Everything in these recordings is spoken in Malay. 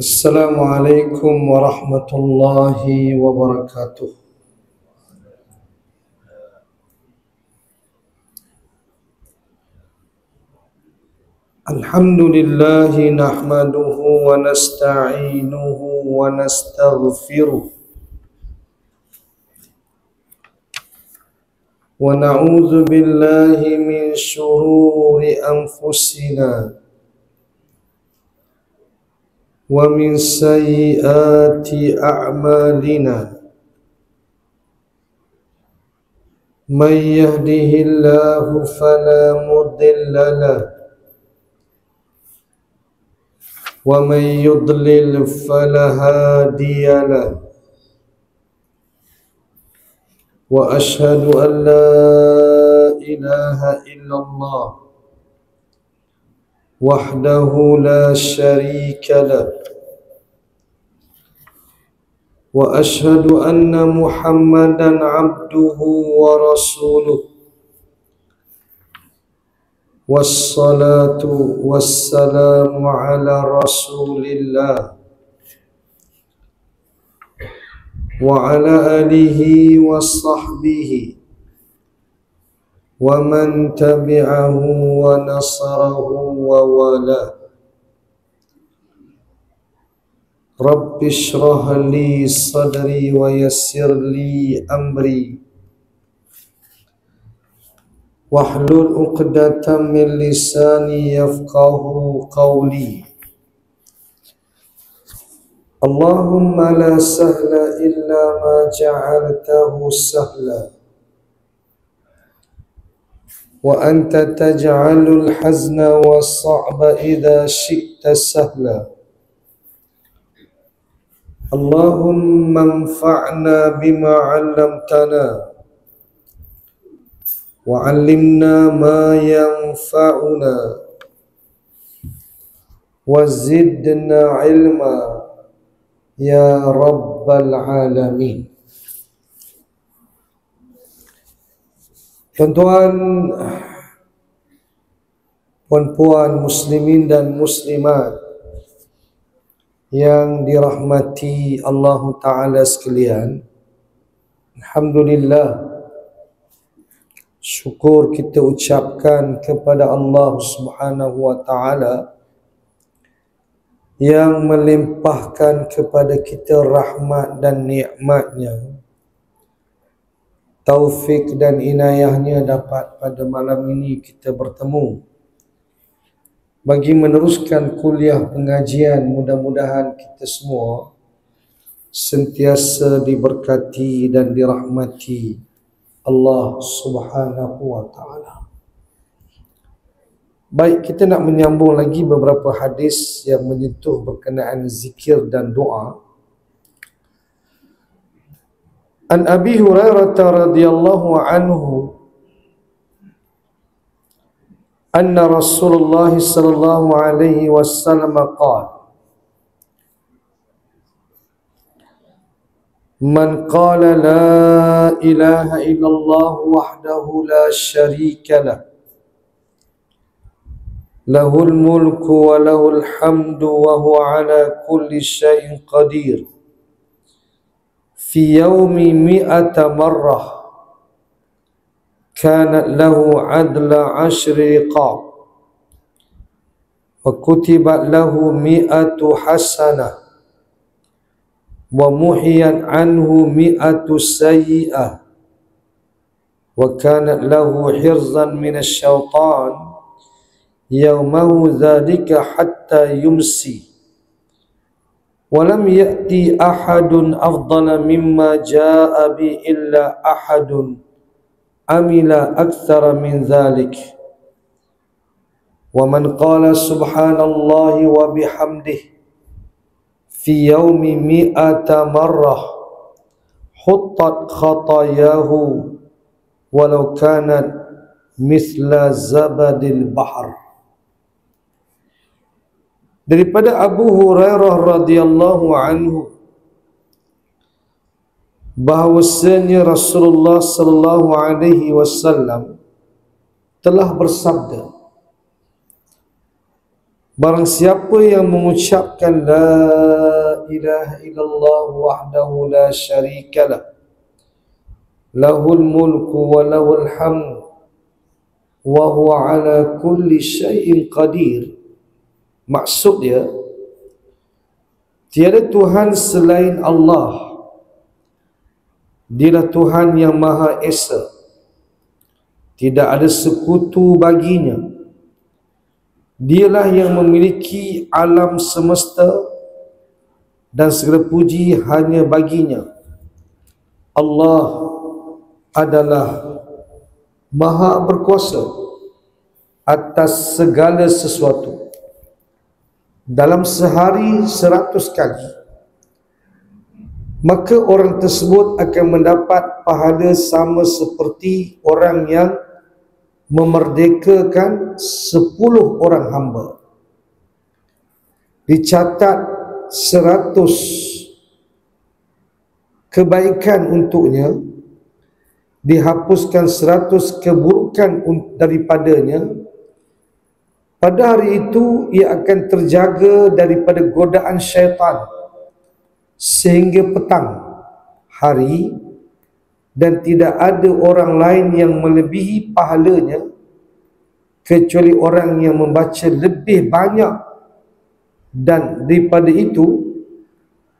السلام عليكم ورحمة الله وبركاته. الحمد لله نحمده ونستعينه ونستغفره ونعوذ بالله من شرور أنفسنا ومن سيئات أعمالنا. من يهده الله فلا مضل له ومن يضلل فلا هادي له. وأشهد أن لا إله إلا الله وحده لا شريك له. وأشهد أن محمدا عبده ورسوله. والصلاة والسلام على رسول الله وعلى آله وصحبه ومن تبعه ونصره ووالاه. رب اشرح لي صدري ويسر لي أمري واحلل عقدة من لساني يفقه قولي. اللهم لا سهل إلا ما جعلته سهلا وأنت تجعل الحزن والصعب إذا شئت سهلا. اللهم انفعنا بما علمتنا وعلمنا ما ينفعنا وزدنا علما يا رب العالمين. Tuan-tuan, puan-puan muslimin dan muslimat yang dirahmati Allah Ta'ala sekalian, alhamdulillah, syukur kita ucapkan kepada Allah Subhanahu wa Ta'ala yang melimpahkan kepada kita rahmat dan nikmatnya, taufik dan inayahnya dapat pada malam ini kita bertemu bagi meneruskan kuliah pengajian. Mudah-mudahan kita semua sentiasa diberkati dan dirahmati Allah Subhanahu wa Ta'ala. Baik, kita nak menyambung lagi beberapa hadis yang menyentuh berkenaan zikir dan doa. An Abi Hurairah radhiyallahu anhu anna Rasulullah sallallahu alaihi wasallam qala: Man qala la ilaha illallah wahdahu la sharika lah, lahul mulku wa lahul hamdu wa huwa ala kulli syai'in qadir, fi yawmi mi'ata marrah, kanat lahu adla 'ashri riqab, wa kutibat lahu mi'atu hasanah, wa muhiyat anhu mi'atu sayyi'ah, wa kanat lahu hirzan minasy syaitan yawmahu dhalika hatta yumsi, wa lam ya'ti ahadun afdala mimma jaa'a bi illa ahadun amila akthara min dhalik. Wa man qala subhanallahi wa bihamdihi fi yawmi mi'ata marrah huttat khatayahu walau kanat mithla zabadil bahr. Daripada Abu Hurairah radhiyallahu anhu bahwasanya Rasulullah sallallahu alaihi wasallam telah bersabda, Barang siapa yang mengucapkan la ilaha illallah wahdahu la syarikalah lahul mulku wa lahul hamd wa huwa ala kulli syai'in qadir. Maksud dia, tiada Tuhan selain Allah. Dialah Tuhan yang Maha Esa, tidak ada sekutu baginya. Dialah yang memiliki alam semesta dan segala puji hanya baginya. Allah adalah Maha berkuasa atas segala sesuatu. Dalam sehari 100 kali, maka orang tersebut akan mendapat pahala sama seperti orang yang memerdekakan 10 orang hamba. Dicatat 100 kebaikan untuknya, dihapuskan 100 keburukan daripadanya. Pada hari itu ia akan terjaga daripada godaan syaitan sehingga petang hari, dan tidak ada orang lain yang melebihi pahalanya kecuali orang yang membaca lebih banyak. Dan daripada itu,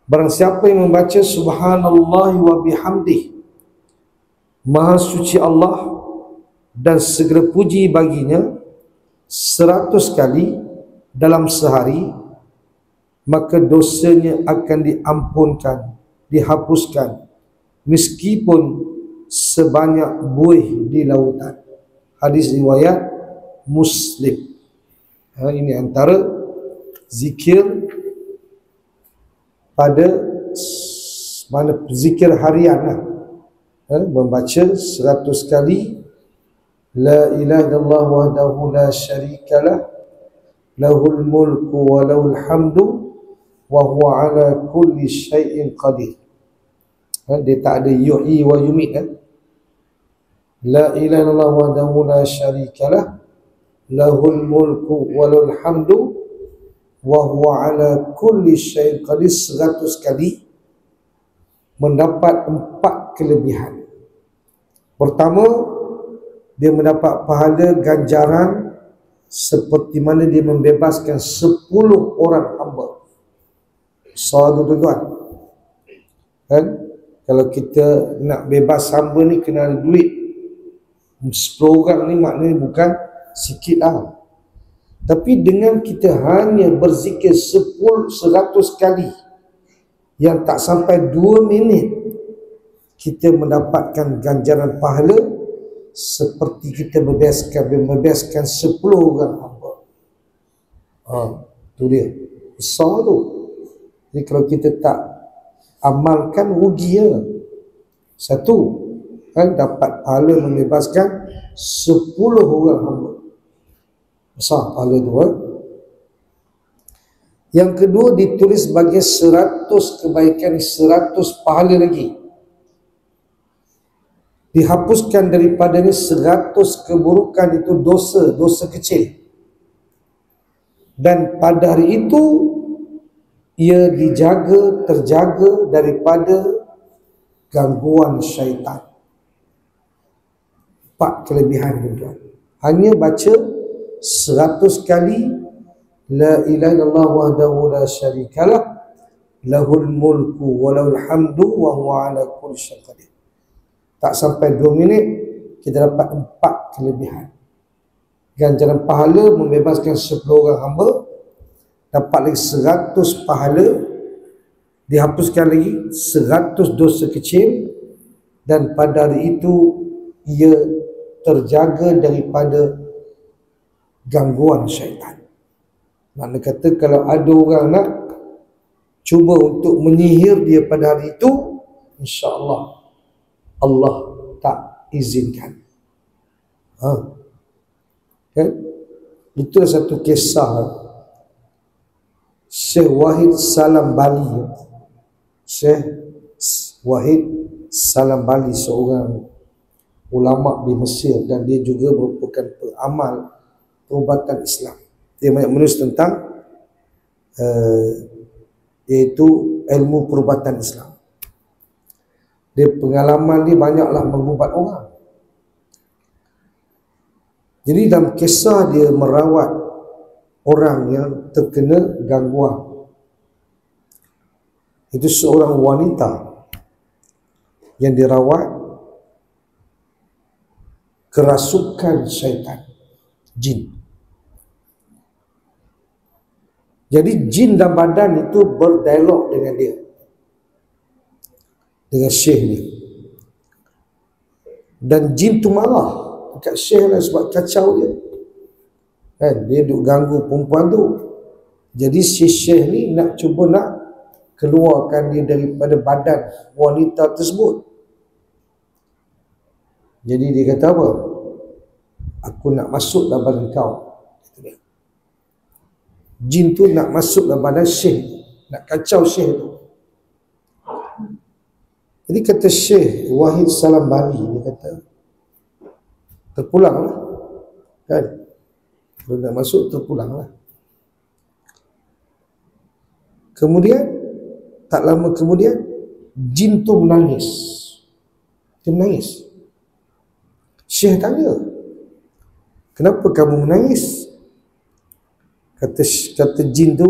barang siapa yang membaca subhanallah wa bihamdih, Maha suci Allah dan segala puji baginya, 100 kali dalam sehari, maka dosanya akan diampunkan, dihapuskan, meskipun sebanyak buih di lautan. Hadis riwayat Muslim. Ini antara zikir pada mana zikir harian, membaca 100 kali la ilaha illallah wahdahu la syarikalah lahul mulku wa lahul hamdu wa huwa ala kulli syai'in qadir. Dia tak ada yuhyi wa yumit. La ilaha illallah wahdahu la syarikalah lahul mulku wa lahul hamdu wa huwa ala kulli syai'in qadir 100 kali, mendapat 4 kelebihan. Pertama, dia mendapat pahala ganjaran seperti mana dia membebaskan 10 orang hamba. So tuan-tuan, kan? Kalau kita nak bebas hamba ni kena ada duit. 10 orang ni maknanya bukan sikit lah. Tapi dengan kita hanya berzikir 100 kali yang tak sampai 2 minit, kita mendapatkan ganjaran pahala seperti kita membebaskan 10 orang hamba. Tu dia. Besar tu. Jadi kalau kita tak amalkan, rugi ya. Satu, kan, dapat pahala membebaskan 10 orang hamba. Besar pahala tu. Yang kedua, ditulis sebagai 100 kebaikan, 100 pahala lagi. Dihapuskan daripadanya 100 keburukan, itu dosa kecil. Dan pada hari itu ia terjaga daripada gangguan syaitan. 4 kelebihan tuan. Hanya baca 100 kali la ilaha illallah wahdahu la syarikalah lahul mulku wa lahul hamdu wa huwa ala kulli syai'in qadir. Tak sampai 2 minit, kita dapat 4 kelebihan. Ganjaran pahala membebaskan 10 orang hamba, dapat lagi 100 pahala, dihapuskan lagi 100 dosa kecil, dan pada hari itu ia terjaga daripada gangguan syaitan. Makna kata kalau ada orang nak cuba untuk menyihir dia pada hari itu, insya-Allah Allah tak izinkan. Kan? Itu satu kisah Syekh Wahid Salam Bali. Syekh Wahid Salam Bali seorang ulama di Mesir, dan dia juga merupakan peramal perubatan Islam. Dia banyak menulis tentang iaitu ilmu perubatan Islam. Dia pengalaman dia banyaklah mengubat orang. Jadi dalam kisah dia merawat orang yang terkena gangguan. Itu seorang wanita yang dirawat kerasukan syaitan, jin. Jadi jin dalam badan itu berdialog dengan dia, dengan syekh ni. Dan jin tu marah dekat syekh lah sebab kacau dia. Kan, dia duk ganggu perempuan tu. Jadi si syekh ni nak cuba nak keluarkan dia daripada badan wanita tersebut. Jadi dia kata apa? Aku nak masuk dalam badan kau. Jin tu nak masuk dalam badan syekh, nak kacau syekh tu. Jadi kata Syekh Wahid Salam Bali, dia kata terpulang lah, kan? Kalau nak masuk terpulang lah. Kemudian tak lama kemudian jin tu menangis. Dia menangis. Syekh tanya, kenapa kamu menangis? Kata jin tu,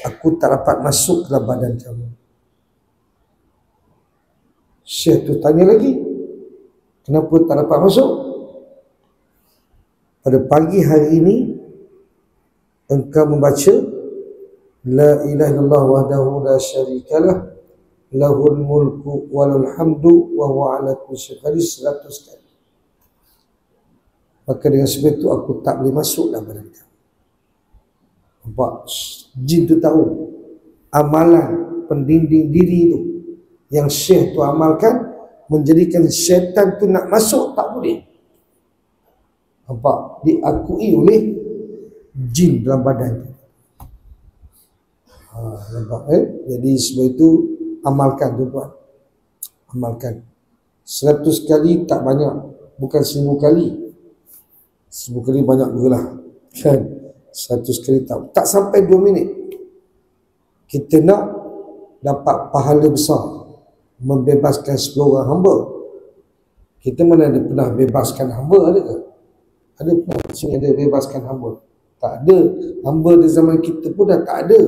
aku tak dapat masuk ke dalam badan kamu. Syekh tu tanya lagi, kenapa tak dapat masuk? Pada pagi hari ini engkau membaca la ilaha illallah wahdahu la syarikalah lahul mulku walul hamdu wa huwa ala kulli syai'in qadir 100 kali. Maka dengan sebab itu aku tak boleh masuk dalam badan kamu. Nampak? Jin tu tahu amalan pendinding diri tu yang syekh tu amalkan menjadikan syaitan tu nak masuk tak boleh. Nampak? Diakui oleh jin dalam badan tu. Nampak? Jadi sebab itu amalkan tuan-tuan. Amalkan 100 kali tak banyak, bukan 1000 kali. 1000 kali banyak juga lah, kan? 100 kali tak sampai 2 minit kita nak dapat pahala besar membebaskan 10 orang hamba. Kita mana ada pernah bebaskan hamba, ada ke? Ada pernah sini ada bebaskan hamba? Tak ada. Hamba di zaman kita pun dah tak ada.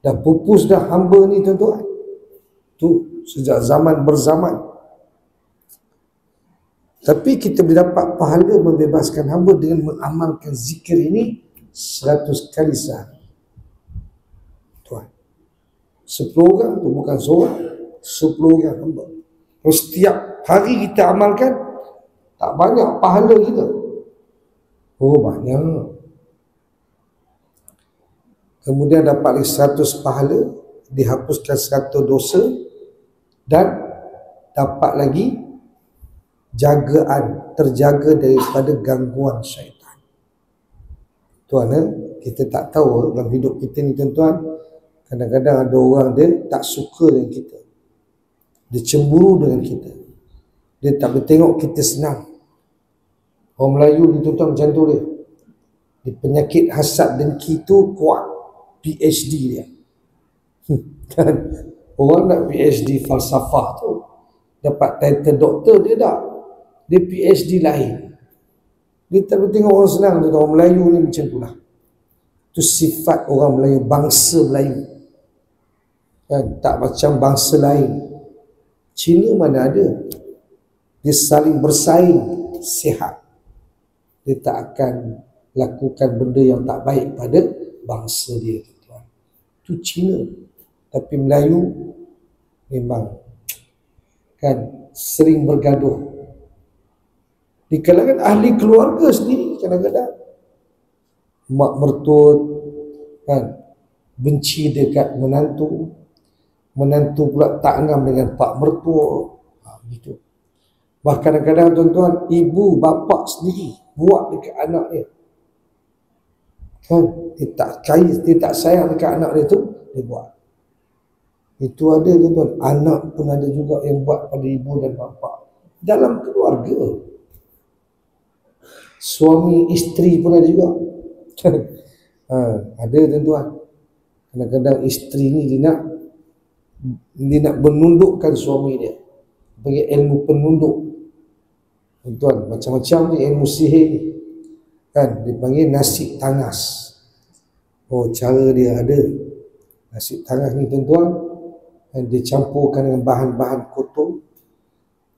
Dah pupus dah hamba ni tuan-tuan. Tu sejak zaman berzaman. Tapi kita boleh dapat pahala membebaskan hamba dengan mengamalkan zikir ini 100 kali sehari. Tuan, 10 orang tu bukan seorang, 10 orang hamba. Kalau setiap hari kita amalkan, tak banyak pahala kita? Oh, banyak. Kemudian dapat 100 pahala, dihapuskan 100 dosa, dan dapat lagi jagaan, terjaga daripada gangguan syaitan. Tuan, kita tak tahu dalam hidup kita ni tuan-tuan, kadang-kadang ada orang dia tak suka dengan kita, dia cemburu dengan kita, dia tak boleh tengok kita senang. Orang Melayu ni tuan-tuan macam tu dia. Dia penyakit hasad dengki tu kuat. PhD dia. Kan? Orang nak PhD falsafah tu, dapat title doktor dia tak. Dia PhD lain. Dia tak boleh tengok orang senang. Dia orang Melayu ni macam tu lah. Itu sifat orang Melayu, bangsa Melayu. Kan? Tak macam bangsa lain. Cina mana ada. Dia saling bersaing, sihat. Dia tak akan lakukan benda yang tak baik pada bangsa dia. Itu Cina. Tapi Melayu memang kan sering bergaduh. Di kalangan ahli keluarga sendiri kadang-kadang mak mertua kan benci dekat menantu, menantu pula tak ngam dengan pak mertua, gitu. Bahkan kadang-kadang tuan-tuan, ibu bapa sendiri buat dekat anak dia, kan, dia tak sayang dekat anak dia tu, dia buat. Itu ada tuan-tuan. Anak pun ada juga yang buat pada ibu dan bapa dalam keluarga. Suami isteri pun ada juga. Ada tuan-tuan, kadang-kadang isteri ni dia nak menundukkan suami dia, panggil ilmu penunduk tuan, macam-macam ni ilmu sihir ni kan, dipanggil nasi tangas. Cara dia ada nasi tangas ni tuan-tuan, dia campurkan dengan bahan-bahan kotor,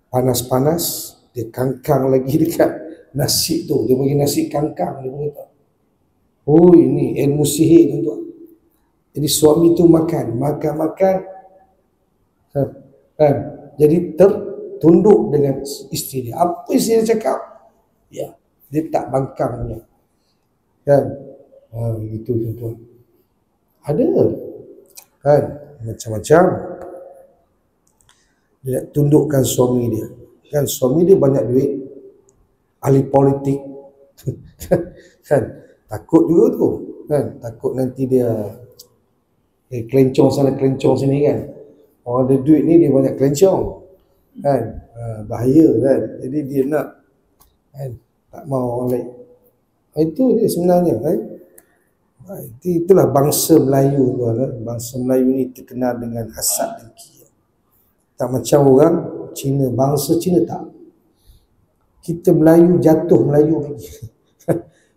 panas-panas, dia kangkang lagi dekat nasi tu, dia bagi nasi kangkang, dia berkata ini ilmu sihir tuan-tuan. Jadi suami tu makan kan, jadi tertunduk dengan isteri dia. Apa isteri dia cakap, ya, dia tak bangkangnya kan. Gitu tuan-tuan, ada kan, macam-macam. Dia nak tundukkan suami dia kan, suami dia banyak duit, ahli politik kan, takut juga tu kan, takut nanti dia kelencong sana kelencong sini kan. Orang ada duit ni dia banyak kelencong kan, bahaya kan. Jadi dia nak kan, tak mau orang lain. Itu dia sebenarnya kan. Itulah bangsa Melayu tuan. Bangsa Melayu ni terkenal dengan hasad dengki. Tak macam orang Cina, bangsa Cina tak. Kita Melayu jatuh Melayu lagi.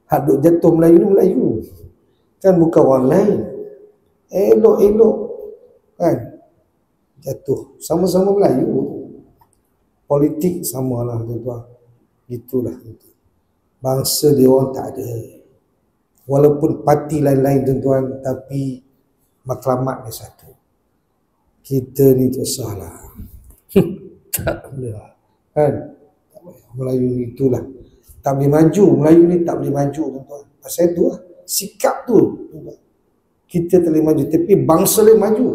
Hadut jatuh Melayu ni Melayu kan, bukan orang lain. Elok-elok kan, jatuh sama-sama Melayu. Politik samalah tuan-tuan. Itulah bangsa dia orang tak ada. Walaupun parti lain-lain tuan-tuan, tapi matlamat dia satu. Kita ni tak salah. Tak boleh kan. Tak boleh. Melayu ni itulah tak boleh maju. Melayu ni tak boleh maju tuan-tuan. Pasal itu lah, sikap tu tuan-tuan. Kita tak boleh maju, tapi bangsa dia maju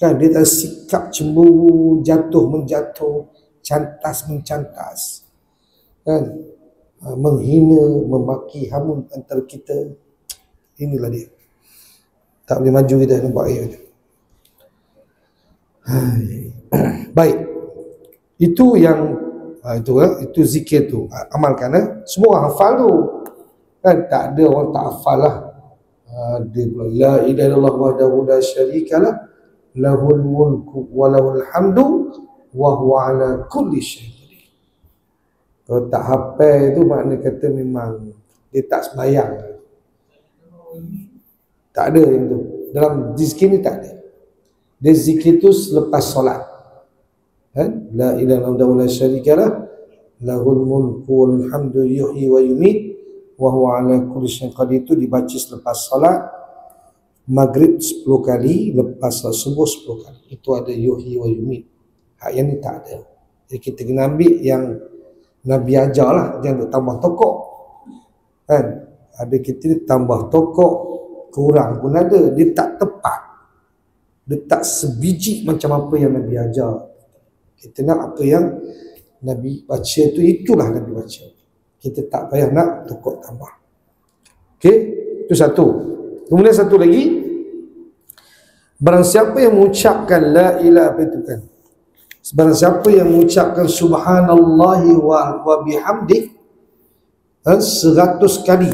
kan. Dia tak sikap cemburu, jatuh menjatuh, cantas mencantas kan, menghina, memaki, hamun antara kita. Inilah dia, tak boleh maju kita nampak ayat. Baik, itu yang itu zikir tu, amalkan. Semua orang hafal tu kan, tak ada orang tak hafal lah. Dia bilang la ilaha illallah wahdahu la syarikalah lahul mulku wa lahul hamdu wa huwa ala kulli syai'in qadir. Kalau tak hafal tu makna kata memang dia tak sembahyang. Tak ada yang tu dalam zikir ni, tak ada. Dia zikir tu selepas solat kan, la ilaha illallah la syarikalah lahul mulku wa lahul hamdu yuhyi wa yumiit wa huwa ala kulli syai'in qadir. Itu dibaca selepas solat maghrib 10 kali, lepas solat subuh 10 kali. Itu ada yuhyi wa yumiit. Yang ni tak ada. Jadi kita kena ambil yang Nabi ajar lah, jangan tambah tokok kan. Ada kita tambah tokok, kurang pun ada, dia tak tepat, dia tak sebiji macam apa yang Nabi ajar. Kita nak apa yang Nabi baca tu, itulah Nabi baca. Kita tak payah nak tokok tambah. Okey, itu satu. Kemudian satu lagi, barang siapa yang mengucapkan la ilaha itu kan, barang siapa yang mengucapkan subhanallahi wa bihamdih 100 kali,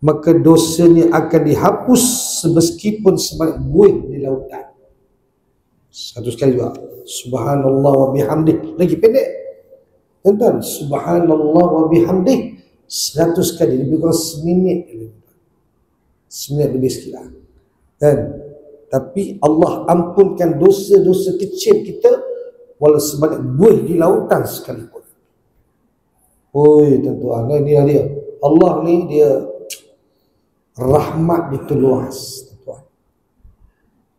maka dosanya akan dihapus semeskipun sebanyak buih di lautan. 100 kali juga subhanallah wa bihamdih, lagi pendek tuan-tuan. Subhanallah wa bihamdih 100 kali, lebih kurang seminit lebih sikit lah kan. Tapi Allah ampunkan dosa-dosa kecil kita walau sebanyak buih di lautan sekalipun. Tuan-tuan, ini dia Allah ni, dia rahmat dia luas tuan.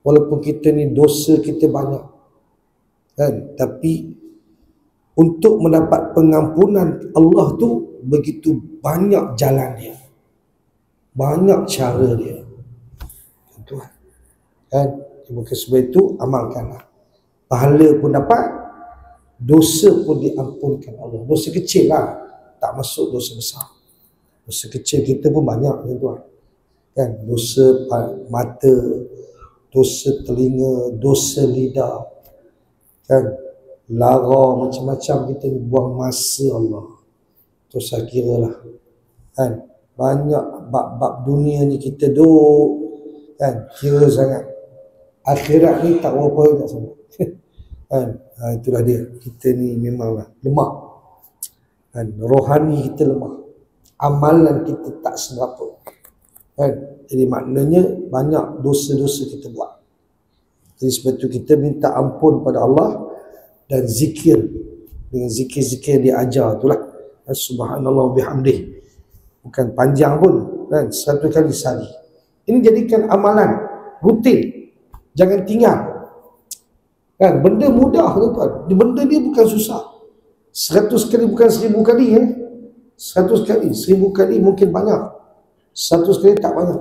Walaupun kita ni dosa kita banyak kan, tapi untuk mendapat pengampunan Allah tu begitu banyak jalan dia, banyak cara dia tuan kan. Maka sebab itu amalkanlah, pahala pun dapat, dosa pun diampunkan Allah. Dosa kecil lah, tak masuk dosa besar. Dosa kecil kita pun banyak tuan kan, dosa mata, dosa telinga, dosa lidah kan, lara, macam-macam kita buang masa Allah. Tu saya kira lah kan, banyak bab-bab dunia ni kita duk kan kira sangat. Akhirat ni tak berapa tak sangat. Kan? Itulah dia. Kita ni memanglah lemah. Kan? Rohani kita lemah. Amalan kita tak seberapa. Kan? Jadi maknanya banyak dosa-dosa kita buat. Jadi sebab itu kita minta ampun pada Allah dan zikir dengan zikir-zikir dia ajar itulah. Subhanallah bihamdih. Bukan panjang pun kan, 100 kali sehari. Ini jadikan amalan rutin. Jangan tinggal. Kan, benda mudah tuan. Benda dia bukan susah. 100 kali bukan 1000 kali 100 kali, 1000 kali mungkin banyak. 100 kali tak banyak.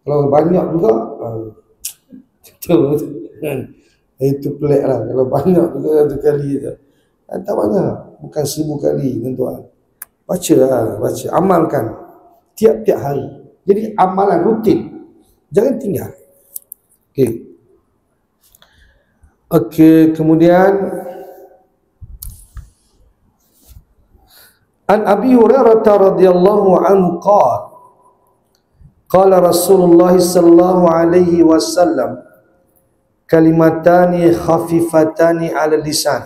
Kalau banyak juga itu pelik lah. Kalau banyak juga 1 kali tu. Tak banyak. Bukan 1000 kali tuan. Baca lah, baca. Amalkan tiap-tiap hari. Jadi amalan rutin. Jangan tinggal. Okey, kemudian An Abi Hurairah radhiyallahu anhu qala Rasulullah sallallahu alaihi wasallam kalimatani khafifatani 'ala lisan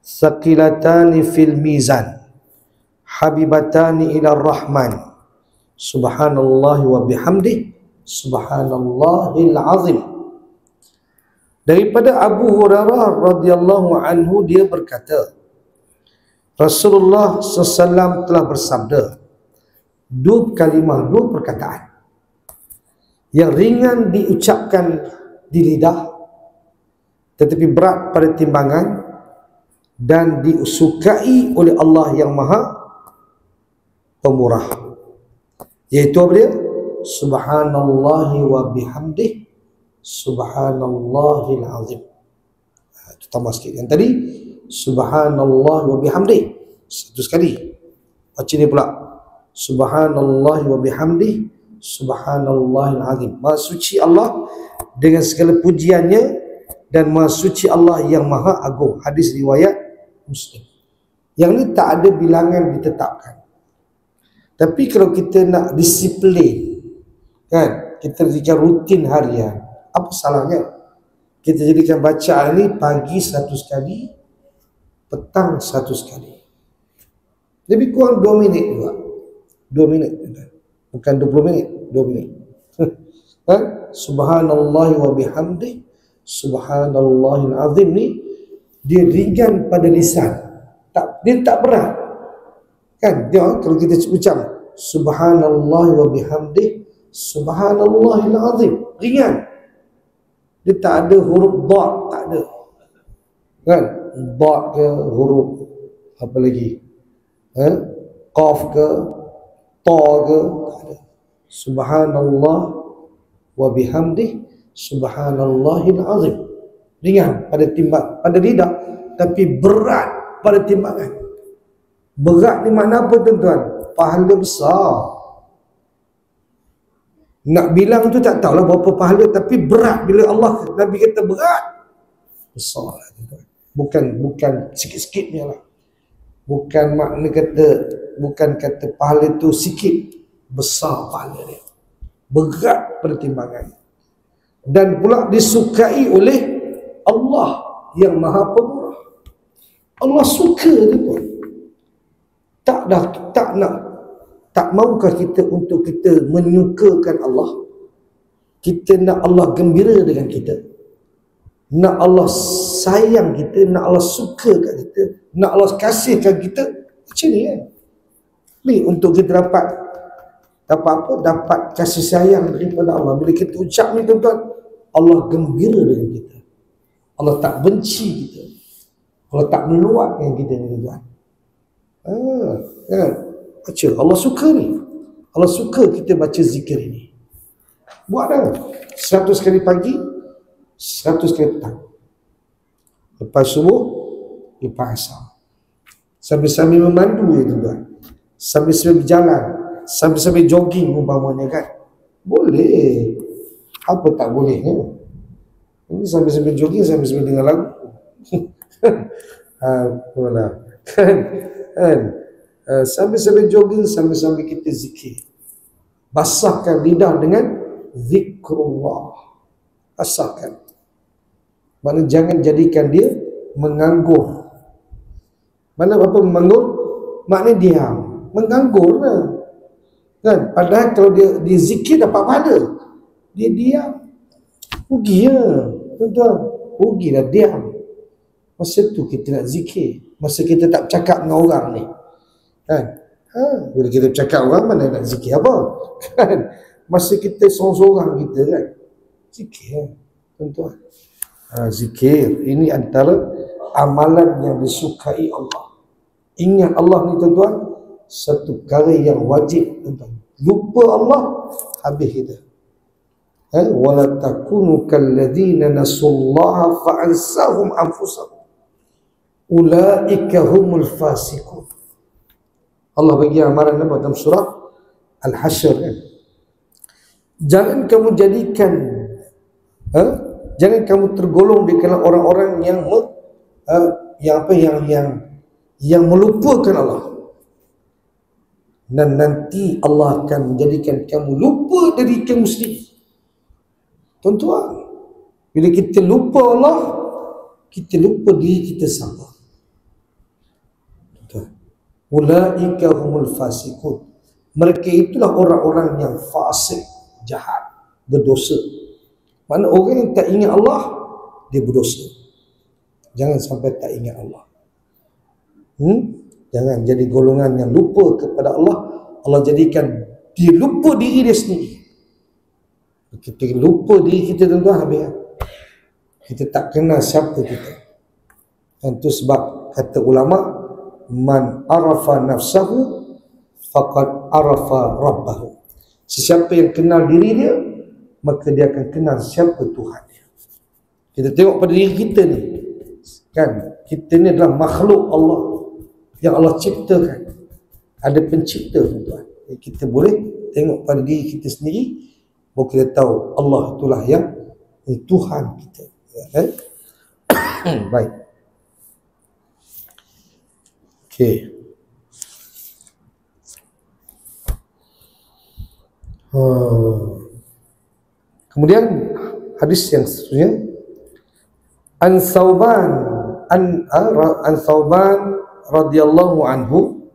thaqilatani fil mizan habibatani ila rahman subhanallahi wa bihamdihi subhanallahil azim. Daripada Abu Hurairah radhiyallahu anhu, dia berkata Rasulullah SAW telah bersabda, dua kalimah, dua perkataan yang ringan diucapkan di lidah tetapi berat pada timbangan dan disukai oleh Allah yang Maha Pemurah, yaitu apa dia? Subhanallahi wa bihamdih subhanallahil azim. Itu tambah sikit. Yang tadi subhanallah wa bihamdih 100 kali. Baca dia pula subhanallah wa bihamdih subhanallahil azim. Maha suci Allah dengan segala pujiannya dan maha suci Allah yang maha agung. Hadis riwayat Muslim. Yang ni tak ada bilangan ditetapkan. Tapi kalau kita nak disiplin, kan, kita jadikan rutin harian, apa salahnya kita jadikan bacaan ni pagi 100 kali, petang 100 kali. Lebih kurang 2 minit juga. 2 minit. Bukan 20 minit, 2 minit. Kan? Subhanallah wa bihamdih subhanallahil azim ni dia ringan pada lisan. Dia tak berat. Kan? Dia kalau kita ucap subhanallah wa bihamdih subhanallahil azim, ringan. Dia tak ada huruf dad, tak ada. Kan? Dad ke, huruf apa lagi? Qaf ke, ta ke, tak ada. Subhanallah wa bihamdih subhanallahil azim. Ringan pada timbang, pada lidah, tapi berat pada timbangan. Berat ni makna apa tuan-tuan? Pahala besar. Nak bilang tu tak tahulah berapa pahala, tapi berat. Bila Allah Nabi kata berat, besar lah tuan-tuan. Bukan sikit-sikitnya lah. Bukan makna kata, bukan kata pahala tu sikit, besar pahala dia. Berat pada timbangan. Dan pula disukai oleh Allah yang Maha Pemurah. Allah suka tuan-tuan. Tak maukah kita untuk kita menyukakan Allah? Kita nak Allah gembira dengan kita, nak Allah sayang kita, nak Allah suka kat kita, nak Allah kasihkan kita. Macam ni kan? Ni untuk kita dapat apa? Dapat kasih sayang daripada Allah. Bila kita ucap ni tuan-tuan, Allah gembira dengan kita. Allah tak benci kita. Allah tak meluapkan kita ni tuan-tuan. Kan? Baca, Allah suka ni. Allah suka kita baca zikir ini. Buat dah 100 kali pagi, 100 kali petang, lepas subuh, lepas asar, sambil-sambil memandu ya tuan-tuan, sambil-sambil berjalan, sambil-sambil jogging umpamanya kan. Boleh. Apa tak bolehnya? Ini sambil-sambil jogging, sambil-sambil dengar lagu. Apalah. Kan? Sambil-sambil jogging, sambil-sambil kita zikir. Basahkan lidah dengan zikrullah. Basahkan. Mana jangan jadikan dia menganggur. Mana apa menganggur? Maknanya diam. Menganggur lah. Kan? Padahal kalau dia zikir dapat pahala. Dia diam. Rugi ya. Tuan-tuan. Rugilah diam. Masa tu kita nak zikir. Masa kita tak bercakap dengan orang ni. Kan? Bila kita bercakap orang, mana nak zikir apa? Kan? Masa kita sorang-sorang kita kan. Zikir. Tuan-tuan. Zikir. Ini antara amalan yang disukai Allah. Ingat Allah ni tuan-tuan, satu perkara yang wajib tuan-tuan. Lupa Allah, habis kita. Wala takunu kalladzina nasullaha fa'ansahum anfusahum ulaika humul fasiqun. Allah bagi amaran apa dalam surah Al-Hasyr kan. Jangan kamu jadikan jangan kamu tergolong di kalangan orang-orang yang melupakan Allah. Dan nanti Allah akan menjadikan kamu lupa dari kamu sendiri. Tuan-tuan, bila kita lupa Allah, kita lupa diri kita sama. Tuan-tuan, ulaika humul fasiqun. Mereka itulah orang-orang yang fasik, jahat, berdosa. Mana orang yang tak ingat Allah, dia berdosa. Jangan sampai tak ingat Allah. Jangan jadi golongan yang lupa kepada Allah. Allah jadikan dia lupa diri dia sendiri. Kita lupa diri kita tuan-tuan, habis. Kita tak kenal siapa kita. Dan itu sebab kata ulama, man arafa nafsahu faqad arafa rabbahu. Sesiapa yang kenal diri dia, maka dia akan kenal siapa Tuhan dia. Kita tengok pada diri kita ni, kan, kita ni adalah makhluk Allah yang Allah ciptakan. Ada pencipta tuan-tuan. Kita boleh tengok pada diri kita sendiri, baru kita tahu Allah itulah yang Tuhan kita. Baik. Okey. Kemudian hadis yang seterusnya, An Thawban radhiyallahu anhu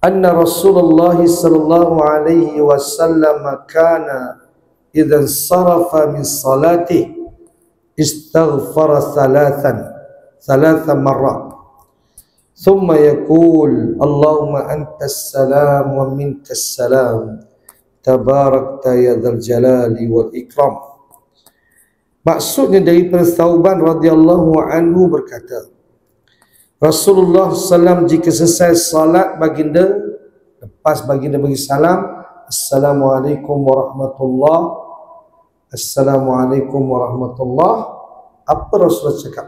anna Rasulullah sallallahu alaihi wasallam kana idza sarafa min salatihi istaghfara thalatha marrat thumma yaqul Allahumma antas salam wa minkas salam tabarakta ya dzal jalali wal ikram. Maksudnya daripada Thawban radhiyallahu anhu berkata, Rasulullah SAW jika selesai salat baginda, lepas baginda bagi salam, Assalamualaikum warahmatullahi, Assalamualaikum warahmatullahi, apa Rasulullah cakap?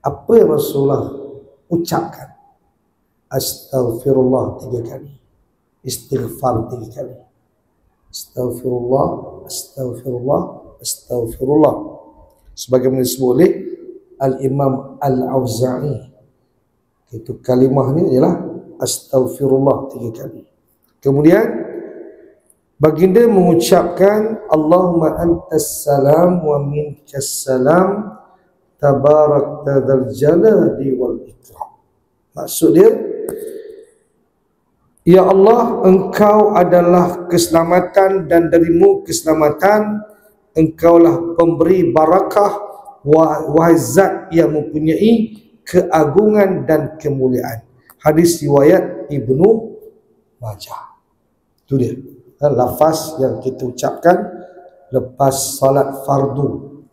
Apa yang Rasulullah ucapkan? Astaghfirullah 3 kali, istighfar 3 kali. Astaghfirullah, astaghfirullah, astaghfirullah. Sebagaimana disebut oleh Al-Imam Al-Auza'i, itu kalimahnya ialah astaghfirullah 3 kali. Kemudian baginda mengucapkan Allahumma antas salam wa minkas salam tabarakta dzal jalali wal ikram. Maksud dia, ya Allah, engkau adalah keselamatan dan darimu keselamatan, engkaulah pemberi barakah, wahai zat yang mempunyai keagungan dan kemuliaan. Hadis riwayat Ibnu Majah. Itu dia lafaz yang kita ucapkan lepas salat fardu.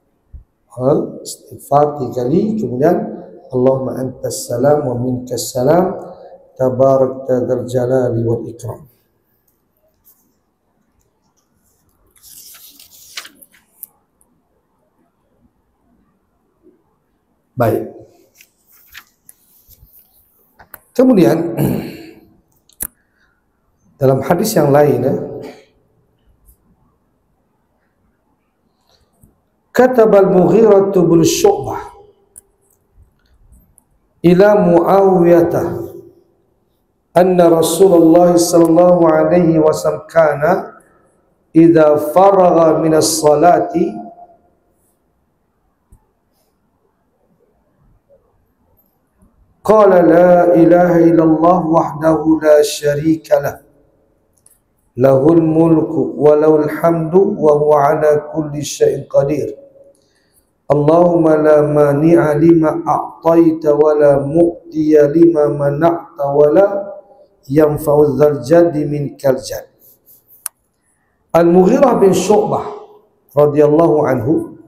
Istighfar 3 kali, kemudian Allahumma antas salam wa minkas salam tabarakta dzal jalali wal ikram. Baik. Kemudian dalam hadis yang lain, kataba al-Mughirah bin Syu'bah ila Muawiyah anna Rasulullah sallallahu alaihi wasallam kana idza faragha min as-salati qala la ilaha illallah wahdahu la syarika lah lahul mulku wa lahul hamdu wa huwa ala kulli syai'in qadir Allahumma la mani'a lima a'taita wa la mu'tiya lima mana'ta wa la yanfa'u dzal jaddi minkal jadd. Al-Mughirah bin Syu'bah radhiyallahu anhu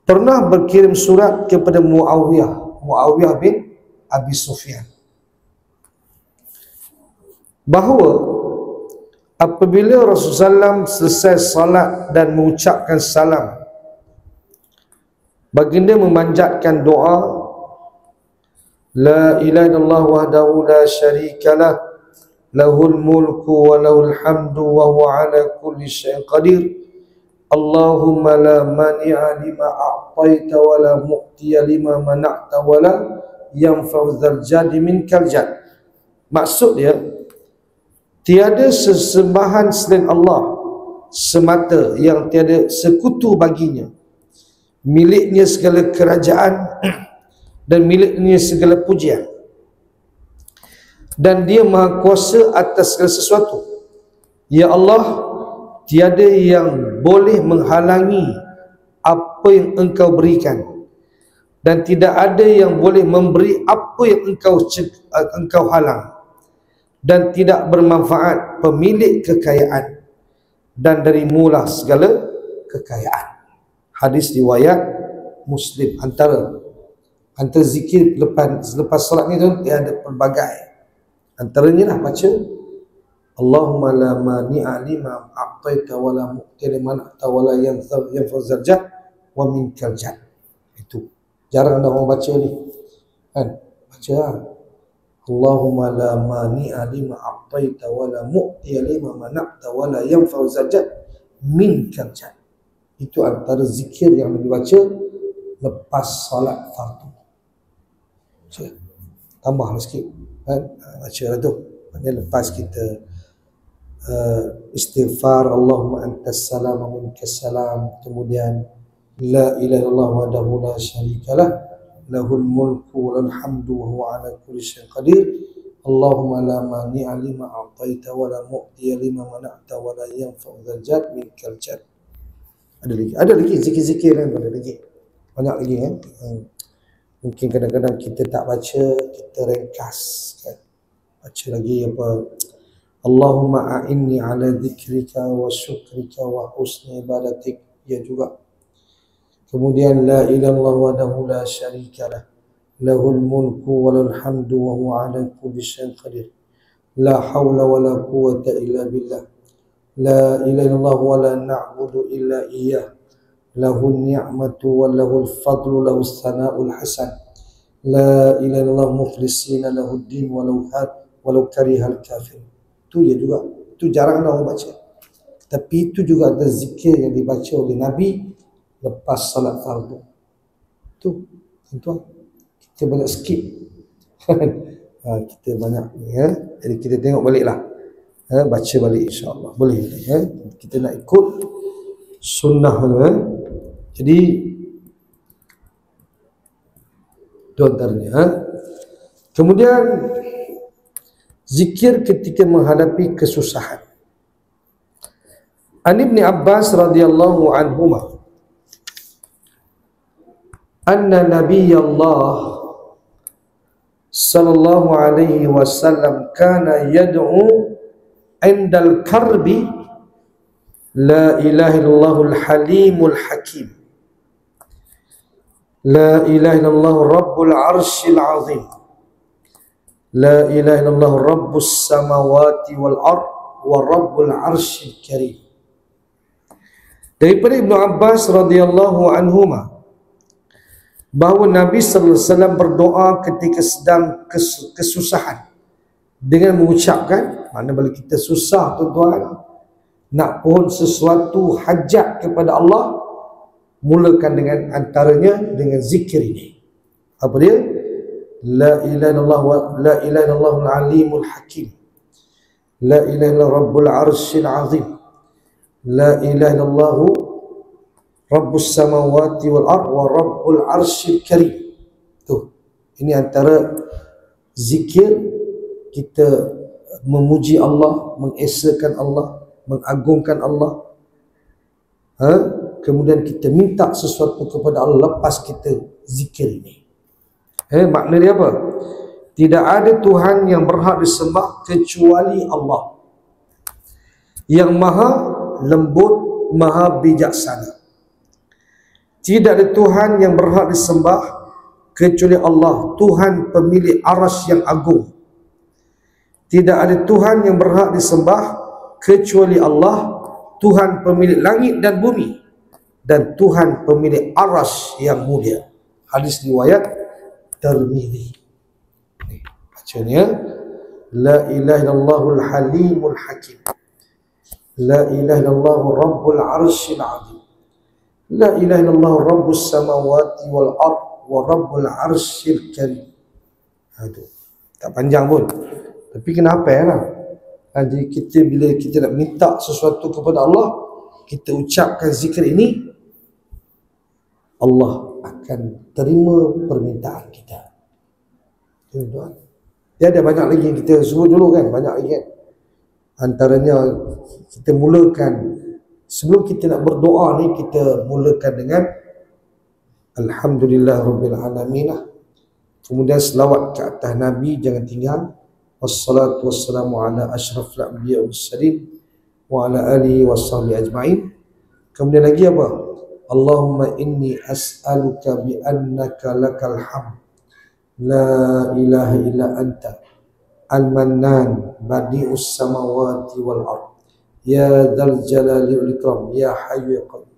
pernah berkirim surat kepada Muawiyah bin Abi Sufyan bahawa apabila Rasulullah SAW selesai salat dan mengucapkan salam, baginda memanjatkan doa la ilaha illallah wahdahu la syarikalah lahul mulku wa lahul hamdu wa huwa ala kulli syai'in qadir Allahumma la mani'a lima a'taita wa la mu'tiya lima mana'ta wa la yanfa'u dzal jaddi minkal jadd. Maksud dia, tiada sesembahan selain Allah semata yang tiada sekutu baginya, miliknya segala kerajaan dan miliknya segala pujian, dan dia maha kuasa atas segala sesuatu. Ya Allah, tiada yang boleh menghalangi apa yang engkau berikan, dan tidak ada yang boleh memberi apa yang engkau halang, dan tidak bermanfaat pemilik kekayaan, dan darimulah segala kekayaan. Hadis riwayat Muslim. Antara zikir selepas solat ni tu dia ada pelbagai. Antaranya lah baca Allahumma la mani'a lima a'taita wa la mu'tiya liman a'ta wa la yanfa'u dzal jadd wa minkal jadd. Itu jarang ada orang baca ni kan. Baca lah Allahumma la mani'a lima a'taita wa la mu'tiya liman mana'ta wa la yanfa'u dzal jadd minkal jadd. Itu antara zikir yang dibaca lepas salat fardu. Tambahlah sikit kan, baca lah tu. Maksudnya lepas kita istighfar Allahumma antas salam wa minkas salam, kemudian la ilaha illallah wahdahu la syarikalah lahul mulku wa lahul hamdu wa huwa ala kulli syai'in qadir Allahumma la mani'a lima a'taita wa la mu'tiya lima mana'ta wa la yanfa'u dzal jadd minkal jadd. Ada lagi zikir-zikir kan, ada lagi banyak lagi kan. Mungkin kadang-kadang kita tak baca, kita ringkas kan. Baca lagi apa, Allahumma a'inni ala dzikrika wa syukrika wa husni ibadatik, ya juga. Kemudian la ilaha illallah wahdahu la syarikalah lahul mulku wa lahul hamdu wa huwa ala kulli syai'in qadir la haula wa la quwwata illa billah la ilaha illallah wa la na'budu illa iyyah lahun ni'matu wa lahul fadlu lahus sana'ul hasan la ilaha illallah mukhlisina lahud din walau karihal kafir. Itu ya juga, itu jarang orang baca, tapi itu juga ada zikir yang dibaca oleh Nabi lepas salat fardu. Tu tuan, kita banyak skip kita banyak ya. Jadi kita tengok baliklah, baca balik insya-Allah boleh ya. Kita nak ikut sunnah ya. Jadi itu antaranya. Kemudian zikir ketika menghadapi kesusahan. An Ibn Abbas radhiyallahu anhuma anna Nabiyallah sallallahu alaihi wasallam kana yad'u indal karbi la ilaha illallahul halimul hakim la ilaha illallah rabbul arsyil azim la ilaha illallah rabbus samawati wal ard wa rabbul arsyil karim. Daripada Ibnu Abbas radhiyallahu anhuma bahawa Nabi sallallahu alaihi wasallam berdoa ketika sedang kesusahan dengan mengucapkan, mana bila kita susah tuan-tuan nak pohon sesuatu hajat kepada Allah, mulakan dengan antaranya dengan zikir ini. Apa dia? La ilaha illallah wa la ilaha illallahul alimul hakim. La ilaha illallah rabbul arsyil azim. La ilaha illallah rabbus samawati wal ard wa rabbul arsyil karim. Tuh, ini antara zikir kita memuji Allah, mengesakan Allah, mengagungkan Allah. Kemudian kita minta sesuatu kepada Allah lepas kita zikir ini. Makna dia apa? Tidak ada Tuhan yang berhak disembah kecuali Allah, yang maha lembut, maha bijaksana. Tidak ada Tuhan yang berhak disembah kecuali Allah, Tuhan pemilik arasy yang agung. Tidak ada Tuhan yang berhak disembah kecuali Allah, Tuhan pemilik langit dan bumi, dan Tuhan pemilik arasy yang mulia. Hadis riwayat Tirmizi. Bacanya, la ilaha illallahul halimul hakim. La ilaha illallah rabbul arsyil azim. La ilaha illallah rabbus samawati wal ard wa rabbul arsyil karim. Aduh, tak panjang pun, tapi kena hafal lah. Jadi kita bila kita nak minta sesuatu kepada Allah, kita ucapkan zikir ini, Allah akan terima permintaan kita. Tuan-tuan, dia ada banyak lagi yang kita sebut dulu kan, banyak lagi kan. Antaranya kita mulakan, sebelum kita nak berdoa ni, kita mulakan dengan Alhamdulillah Rabbil Alamin. Kemudian selawat ke atas Nabi jangan tinggal. Wassalatu wassalamu ala asyrafil anbiya wal mursalin wa ala alihi washabihi ajma'in. Kemudian lagi apa? Allahumma inni as'aluka bi annaka lakal hamd la ilaha illa anta al-mannan badi'us samawati wal ard ya dzal jalali wal ikram ya hayyu ya qayyum.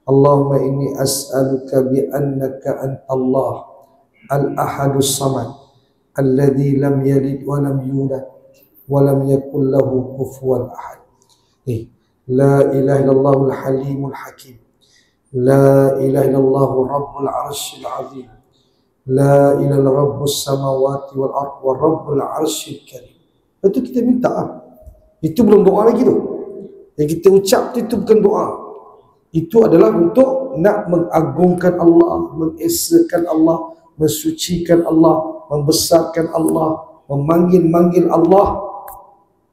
Allahumma inni as'aluka bi annaka antallah al-ahadus samad alladzi lam yalid wa lam yulad wa lam yakul lahu kufuwan ahad. La ilaha illallahul halimul hakim. La ilaha illallah rabbul arsyil azim. La ilaha illallah rabbus samawati wal ard wa rabbul arsyil karim. Itu kita minta. Itu belum doa lagi tu. Yang kita ucap itu bukan doa. Itu adalah untuk nak mengagungkan Allah, mengesakan Allah, mensucikan Allah, membesarkan Allah, memanggil-manggil Allah.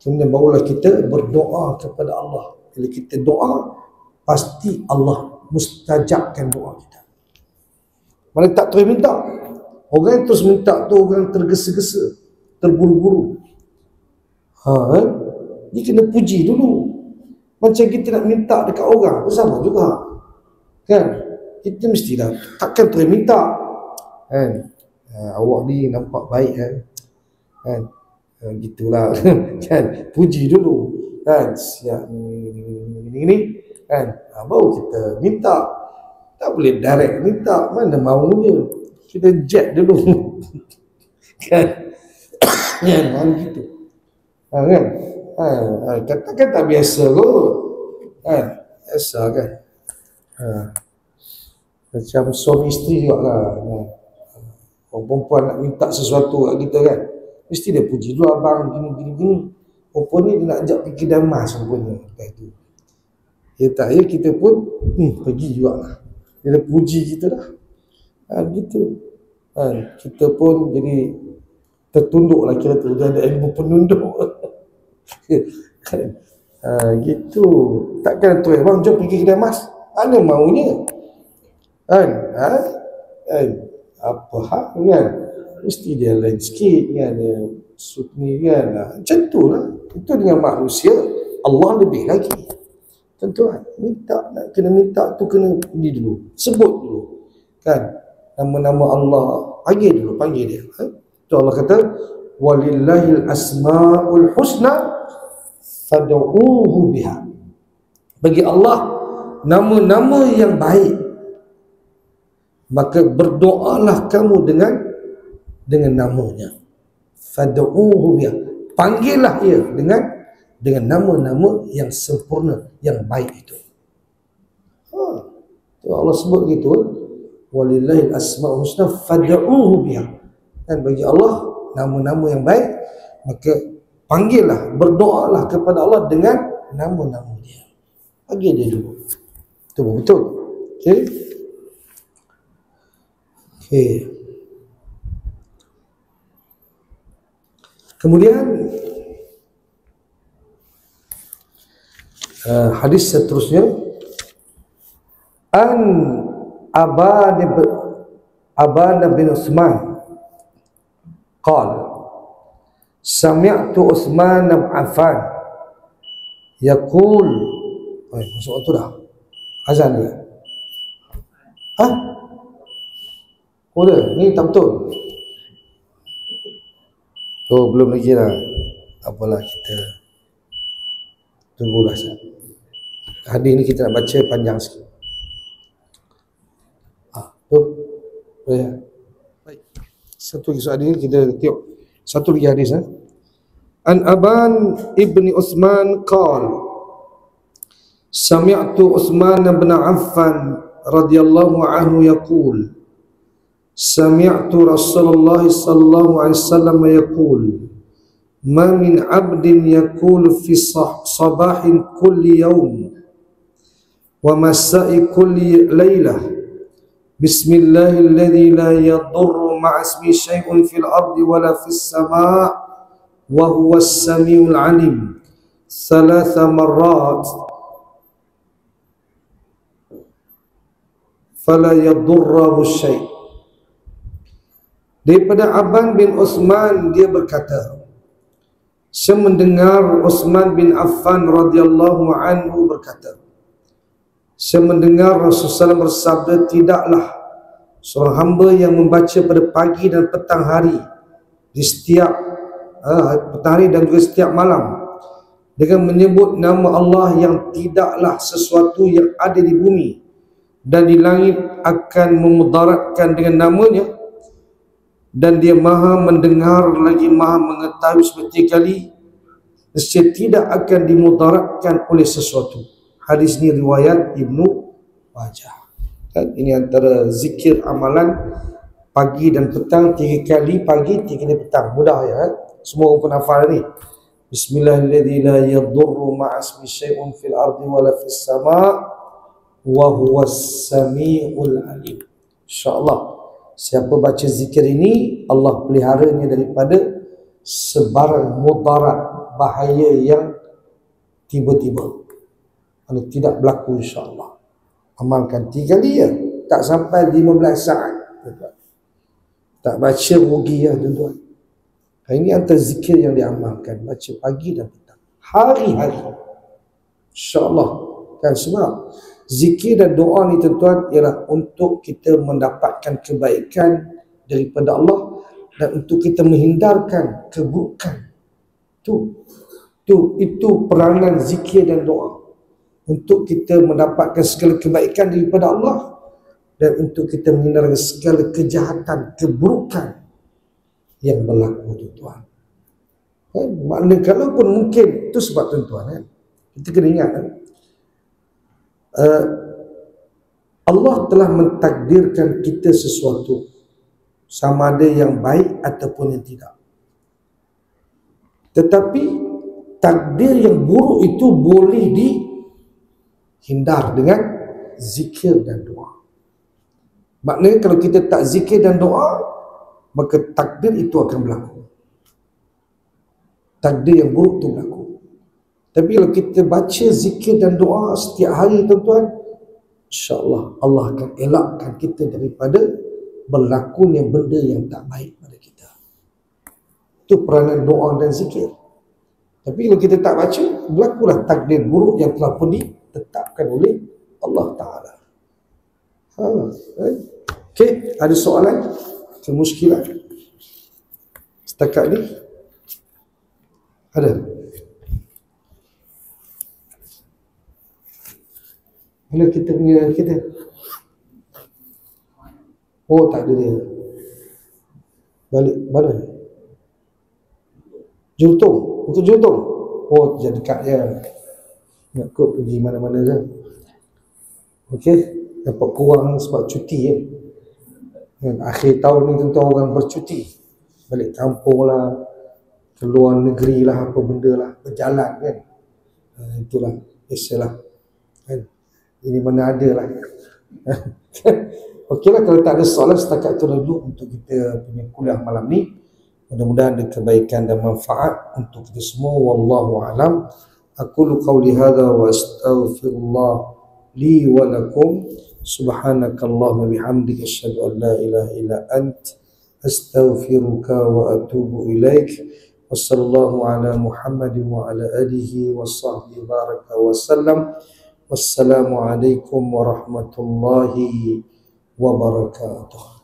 Kemudian barulah kita berdoa kepada Allah. Bila kita doa, pasti Allah mustajabkan doa kita. Mana tak terus minta. Orang yang terus minta tu orang tergesa-gesa, terburu-buru. Dia kena puji dulu. Macam kita nak minta dekat orang pun sama juga. Kan? Kita mestilah takkan terus minta. Kan? Awak ni nampak baik kan? Kan? Gitulah. Kan? Puji dulu. Kan? Siap ni kan? Baru kita minta. Tak boleh direct minta. Mana maunya. Kita jet dulu. Kan? Kan? Gitu. Kan? Katakan tak biasa kot. Kan? Biasa kan? Macam suami isteri juga lah. Orang perempuan nak minta sesuatu kat kita kan, mesti dia puji dulu, abang gini. Perempuan ni dia nak ajak pergi damas rupanya. Ya tak, ya kita pun pergi juga lah. Dia dah puji kita dah. Gitu. Kita pun jadi tertunduk lah, kira tu. Dia ada ilmu penunduk. Gitu. Takkan tu bang jom pergi kedai emas. Mana maunya? Apa hak kan? Mesti dia lain sikit kan, dia suit ni kan. Macam tu lah. Itu dengan manusia, Allah lebih lagi. Tentu minta, nak kena minta tu kena ni dulu, sebut dulu kan, nama-nama Allah panggil dulu, panggil dia. Tu Allah kata walillahil asmaul husna fad'uuhu biha. Bagi Allah nama-nama yang baik, maka berdoalah kamu dengan namanya. Fad'uuhu biha, panggillah ia dengan nama-nama yang sempurna, yang baik itu. Tu Allah sebut gitu. Walillahil asmaul husna fad'uuhu biha. Dan bagi Allah nama-nama yang baik, maka panggillah, berdoalah kepada Allah dengan nama-nama dia. Bagi dia dulu. Itu betul. Okey. Okey. Kemudian hadis seterusnya, an Aban bin Uthman qala sami'tu Uthman bin Affan yaqul, masuk tu dah azan dia. Oh dah, ni tak betul. Oh, belum lagi lah. Apalah, kita tunggulah. Hadis ni kita nak baca panjang sikit. Tu boleh. Baik. Satu lagi soal ni kita tengok. Satu lagi hadis. An Aban ibni Uthman qala sami'tu Uthman bin Affan radhiyallahu anhu yaqul sami'tu Rasulullah sallallahu alaihi wasallam yaqul ma min 'abdin yaqulu fi sabahin kulli yawm wa masa'i kulli laylah bismillahilladzi la yadurru ma'a ismi syai'un fil ardi wala fis sama' wa huwas samiul 'alim thalatha marrat fala yadurruhu syai'. Daripada Aban bin Uthman, dia berkata, saya mendengar Uthman bin Affan radhiyallahu anhu berkata, saya mendengar Rasulullah SAW bersabda, tidaklah seorang hamba yang membaca pada pagi dan petang hari di setiap petang hari dan juga setiap malam dengan menyebut nama Allah yang tidaklah sesuatu yang ada di bumi dan di langit akan memudaratkan dengan namanya, dan dia maha mendengar lagi maha mengetahui seperti kali, nescaya tidak akan dimudaratkan oleh sesuatu. Hadis ini riwayat Ibnu Majah. Ini antara zikir amalan pagi dan petang, 3 kali pagi, 3 kali petang. Mudah ya, semua orang pun hafal ni. Bismillahirrahmanirrahim, la yadurru ma'a ismi syai'un fil ardi wala fis sama' wa huwas samiul alim. InsyaAllah siapa baca zikir ini, Allah peliharanya daripada sebarang mudarat, bahaya yang tiba-tiba, kalau tidak berlaku insyaAllah. Amalkan 3 kali ya, tak sampai 15 saat. Tak baca rugi ya tuan-tuan. Ini antara zikir yang diamalkan, baca pagi dan petang, hari-hari, insyaAllah. Kan, sebab zikir dan doa ni tuan-tuan ialah untuk kita mendapatkan kebaikan daripada Allah dan untuk kita menghindarkan keburukan. Itu peranan zikir dan doa, untuk kita mendapatkan segala kebaikan daripada Allah dan untuk kita menghindarkan segala kejahatan, keburukan yang berlaku tuan-tuan. Maknanya kalaupun mungkin, itu sebab tuan-tuan kita kena ingat Allah telah mentakdirkan kita sesuatu, sama ada yang baik ataupun yang tidak. Tetapi takdir yang buruk itu boleh dihindar dengan zikir dan doa. Maknanya kalau kita tak zikir dan doa, maka takdir itu akan berlaku. Takdir yang buruk itu berlaku. Tapi kalau kita baca zikir dan doa setiap hari tuan-tuan, insyaAllah Allah akan elakkan kita daripada berlakunya benda yang tak baik pada kita. Itu peranan doa dan zikir. Tapi kalau kita tak baca, berlakulah takdir buruk yang telah pun ditetapkan oleh Allah Ta'ala. Okey, ada soalan? Kemuskilan setakat ni? Ada? Mana kita punya kita? Oh, tak ada dia. Balik mana? Jultung. Untuk Jultung. Oh, jadi dekat je. Nak kot pergi mana-mana je. Okey, dapat kurang sebab cuti kan. Akhir tahun ni tentu orang bercuti. balik kampung lah, keluar negeri lah, apa benda lah, berjalan kan. Itulah biasalah kan, ini mana ada lah. Okey lah, kalau tak ada soalan setakat itu dulu untuk kita punya kuliah malam ni. Mudah-mudahan ada kebaikan dan manfaat untuk kita semua. Wallahu a'lam. Aqulu qawli hadha wa astaghfirullah li wa lakum. Subhanakallahumma bihamdika asyhadu an la ilaha illa ant astaghfiruka wa atubu ilaik. Wassallallahu ala Muhammadin wa ala alihi wa sahbihi baraka wa sallam. Wassalamu alaikum warahmatullahi wabarakatuh.